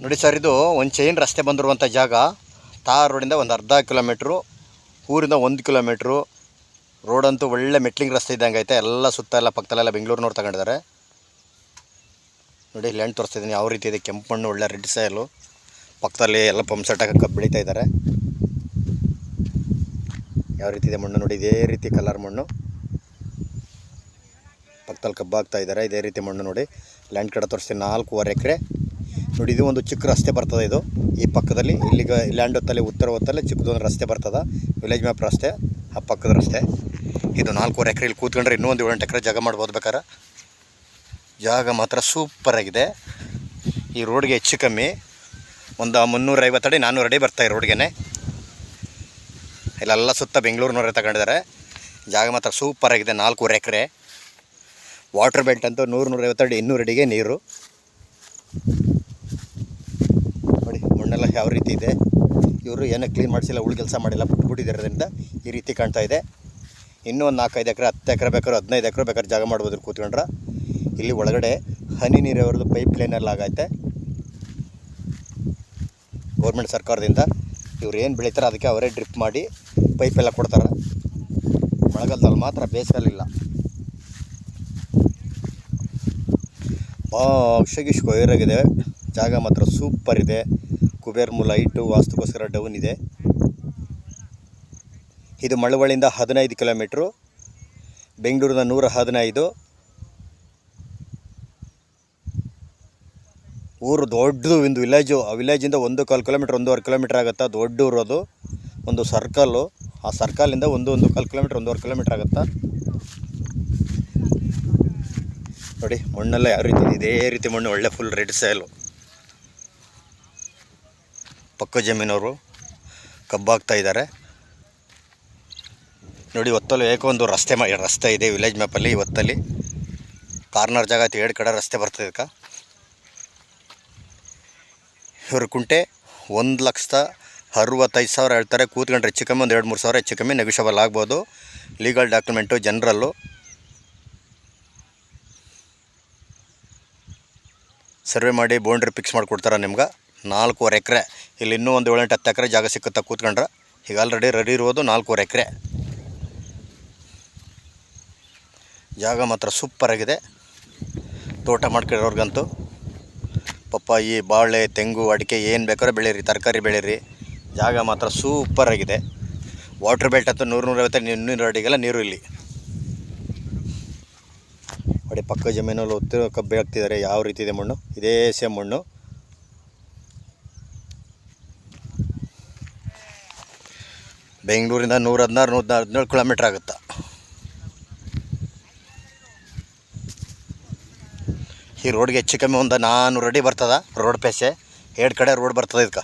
ನೋಡಿ ಸರ್, ಇದು ಒಂದು ಚೈನ್ ರಸ್ತೆ ಬಂದಿರುವಂಥ ಜಾಗ. ತಾರ್ ರೋಡಿಂದ ಒಂದು ಅರ್ಧ ಕಿಲೋಮೀಟ್ರು, ಊರಿಂದ 1 ಕಿಲೋಮೀಟ್ರು. ರೋಡಂತೂ ಒಳ್ಳೆ ಮೆಟ್ಲಿಂಗ್ ರಸ್ತೆ ಇದ್ದಂಗೆ ಐತೆ. ಎಲ್ಲ ಸುತ್ತ ಎಲ್ಲ ಪಕ್ಕದಲ್ಲೆಲ್ಲ ಬೆಂಗಳೂರಿನವ್ರು ತಗೊಂಡಿದ್ದಾರೆ. ನೋಡಿ ಲ್ಯಾಂಡ್ ತೋರಿಸ್ತಿದ್ದೀನಿ ಯಾವ ರೀತಿ ಇದೆ. ಕೆಂಪು ಮಣ್ಣು, ಒಳ್ಳೆ ರೆಡ್ ಸಾಯಲು. ಪಕ್ಕದಲ್ಲಿ ಎಲ್ಲ ಪಂಪ್ ಸೆಟ್ ಹಾಕಿ ಕಬ್ಬು ಬೆಳೀತಾ ಇದ್ದಾರೆ. ಯಾವ ರೀತಿ ಇದೆ ಮಣ್ಣು ನೋಡಿ, ಇದೇ ರೀತಿ ಕಲರ್ ಮಣ್ಣು. ಪಕ್ಕದಲ್ಲಿ ಕಬ್ಬು ಹಾಕ್ತಾ ಇದ್ದಾರೆ. ಇದೇ ರೀತಿ ಮಣ್ಣು ನೋಡಿ. ಲ್ಯಾಂಡ್ ಕಡೆ ತೋರಿಸ್ತೀನಿ, 4.5 ಎಕರೆ. ನೋಡಿ, ಇದು ಒಂದು ಚಿಕ್ಕ ರಸ್ತೆ ಬರ್ತದೆ. ಇದು ಈ ಪಕ್ಕದಲ್ಲಿ ಇಲ್ಲಿಗೆ ಲ್ಯಾಂಡ್ ಹೊತ್ತಲ್ಲಿ ಉತ್ತರ ಹೊತ್ತಲ್ಲಿ ಚಿಕ್ಕದೊಂದು ರಸ್ತೆ ಬರ್ತದೆ. ವಿಲೇಜ್ ಮ್ಯಾಪ್ ರಸ್ತೆ, ಆ ಪಕ್ಕದ ರಸ್ತೆ. ಇದು 4.5 ಎಕರೆ. ಇಲ್ಲಿ ಕೂತ್ಕೊಂಡ್ರೆ ಇನ್ನೂ ಒಂದು 7 ಎಕರೆ ಜಾಗ ಮಾಡ್ಬೋದು ಬೇಕಾರೆ. ಜಾಗ ಮಾತ್ರ ಸೂಪರಾಗಿದೆ. ಈ ರೋಡ್ಗೆ ಹೆಚ್ಚು ಕಮ್ಮಿ ಒಂದು 350 ಅಡಿ 400 ಅಡಿ ಬರ್ತಾಯಿ ರೋಡ್ಗೆ. ಇಲ್ಲೆಲ್ಲ ಸುತ್ತ ಬೆಂಗಳೂರಿನವರೇ ತಗೊಂಡಿದ್ದಾರೆ. ಜಾಗ ಮಾತ್ರ ಸೂಪರಾಗಿದೆ. 4.5 ಎಕರೆ. ವಾಟರ್ ಬೆಲ್ಟ್ ಅಂತೂ 100-150 ಅಡಿ 200 ಅಡಿಗೆ ನೀರು. ನೋಡಿ ಮಣ್ಣೆಲ್ಲ ಯಾವ ರೀತಿ ಇದೆ. ಇವರು ಏನೋ ಕ್ಲೀನ್ ಮಾಡಿಸಿಲ್ಲ, ಉಳು ಕೆಲಸ ಮಾಡಿಲ್ಲ, ಬಿಟ್ಬಿಟ್ಟಿದ್ದರಿಂದ ಈ ರೀತಿ ಕಾಣ್ತಾ ಇದೆ. ಇನ್ನೂ ಒಂದು 4-5 ಎಕರೆ, 10 ಎಕರೆ ಬೇಕಾದ್ರೆ 15 ಎಕರೆ ಬೇಕಾದ್ರೆ ಜಾಗ ಮಾಡ್ಬೋದು ಕೂತ್ಕೊಂಡ್ರೆ. ಇಲ್ಲಿ ಒಳಗಡೆ ಹನಿ ನೀರಾವರಿದು ಪೈಪ್ ಲೈನೆಲ್ಲ ಆಗೈತೆ ಗೌರ್ಮೆಂಟ್ ಸರ್ಕಾರದಿಂದ. ಇವ್ರು ಏನು ಬೆಳೀತಾರೆ ಅದಕ್ಕೆ ಅವರೇ ಡ್ರಿಪ್ ಮಾಡಿ ಪೈಪೆಲ್ಲ ಕೊಡ್ತಾರೆ. ಮಳೆಗಾಲದಲ್ಲಿ ಮಾತ್ರ, ಬೇಸಿಗೆಲಿಲ್ಲ. ಅಕ್ಷಗಿಶ್ ಸ್ಕ್ವೇರಾಗಿದೆ. ಜಾಗ ಮಾತ್ರ ಸೂಪರ್ ಇದೆ. ಕುಬೇರ್ ಮೂಲ ಹೈಟು ವಾಸ್ತುಗೋಸ್ಕರ ಡೌನ್ ಇದೆ. ಇದು ಮಳವಳ್ಳಿಯಿಂದ 15 ಕಿಲೋಮೀಟ್ರು, ಬೆಂಗಳೂರಿನ 115. ಊರು ದೊಡ್ಡದು, ಒಂದು ವಿಲೇಜು. ಆ ವಿಲೇಜಿಂದ 1.25 ಕಿಲೋಮೀಟ್ರ್ 1.5 ಕಿಲೋಮೀಟ್ರ್ ಆಗುತ್ತಾ. ದೊಡ್ಡ ಊರದು, ಒಂದು ಸರ್ಕಲ್ಲು. ಆ ಸರ್ಕಲಿಂದ 1.25 ಕಿಲೋಮೀಟ್ರ್ 1.5 ಕಿಲೋಮೀಟ್ರ್ ಆಗುತ್ತಾ. ನೋಡಿ ಮಣ್ಣೆಲ್ಲ ಯಾವ ರೀತಿ ಇದೆ. ಇದೇ ರೀತಿ ಮಣ್ಣು, ಒಳ್ಳೆ ಫುಲ್ ರೆಡ್ ಸಾಯಲು. ಪಕ್ಕ ಜಮೀನವರು ಕಬ್ಬು ಹಾಕ್ತಾ ಇದ್ದಾರೆ. ನೋಡಿ ಒತ್ತಲು ಏಕೋ ಒಂದು ರಸ್ತೆ ಇದೆ ವಿಲೇಜ್ ಮ್ಯಾಪಲ್ಲಿ. ಒತ್ತಲ್ಲಿ ಕಾರ್ನರ್ ಜಾಗ ಐತೆ, 2 ಕಡೆ ರಸ್ತೆ ಬರ್ತದೆ. ಇದಕ್ಕೆ ಇವರು ಕುಂಟೆ 1,65,000 ಹೇಳ್ತಾರೆ. ಕೂತ್ಕೊಂಡ್ರೆ ಹೆಚ್ಚು ಕಮ್ಮಿ ಒಂದು 2-3 ಸಾವಿರ ಹೆಚ್ಚು ಕಮ್ಮಿ ನೆಗೋಷಿಯಬಲ್ ಆಗ್ಬೋದು. ಲೀಗಲ್ ಡಾಕ್ಯುಮೆಂಟು, ಜನರಲ್ಲು. ಸರ್ವೆ ಮಾಡಿ ಬೌಂಡ್ರಿ ಫಿಕ್ಸ್ ಮಾಡಿಕೊಡ್ತಾರೆ ನಿಮ್ಗೆ. 4.5 ಎಕರೆ. ಇಲ್ಲಿ ಇನ್ನೂ ಒಂದು 7-10 ಎಕರೆ ಜಾಗ ಸಿಕ್ಕುತ್ತಾ ಕೂತ್ಕೊಂಡ್ರೆ. ಈಗ ಆಲ್ರೆಡಿ ರೆಡಿ ಇರೋದು 4.5 ಎಕರೆ. ಜಾಗ ಮಾತ್ರ ಸೂಪರಾಗಿದೆ. ತೋಟ ಮಾಡ್ಕೊಂಡಿರೋರ್ಗಂತೂ ಪಪ್ಪಾಯಿ, ಬಾಳೆ, ತೆಂಗು, ಅಡಿಕೆ ಏನು ಬೇಕಾದ್ರೂ ಬೆಳೀರಿ, ತರಕಾರಿ ಬೆಳೀರಿ. ಜಾಗ ಮಾತ್ರ ಸೂಪರಾಗಿದೆ. ವಾಟರ್ ಬೆಲ್ಟ್ ಅಂತೂ 100-150 200 ಅಡಿಗೆಲ್ಲ ನೀರು ಇಲ್ಲಿ. ನೋಡಿ ಪಕ್ಕ ಜಮೀನಲ್ಲಿ ಒತ್ತು ಕಬ್ಬು ಹಾಕ್ತಿದ್ದಾರೆ. ಯಾವ ರೀತಿ ಇದೆ ಮಣ್ಣು, ಇದೇ ಸೇಮ್ ಮಣ್ಣು. ಬೆಂಗಳೂರಿಂದ 116-117 ಕಿಲೋಮೀಟ್ರ್ ಆಗುತ್ತಾ. ಈ ರೋಡ್ಗೆ ಹೆಚ್ಚು ಕಮ್ಮಿ ಒಂದು 400 ಅಡಿ ಬರ್ತದೆ. ರೋಡ್ ಪೇಸೆ 2 ಕಡೆ ರೋಡ್ ಬರ್ತದೆ. ಇದಕ್ಕೆ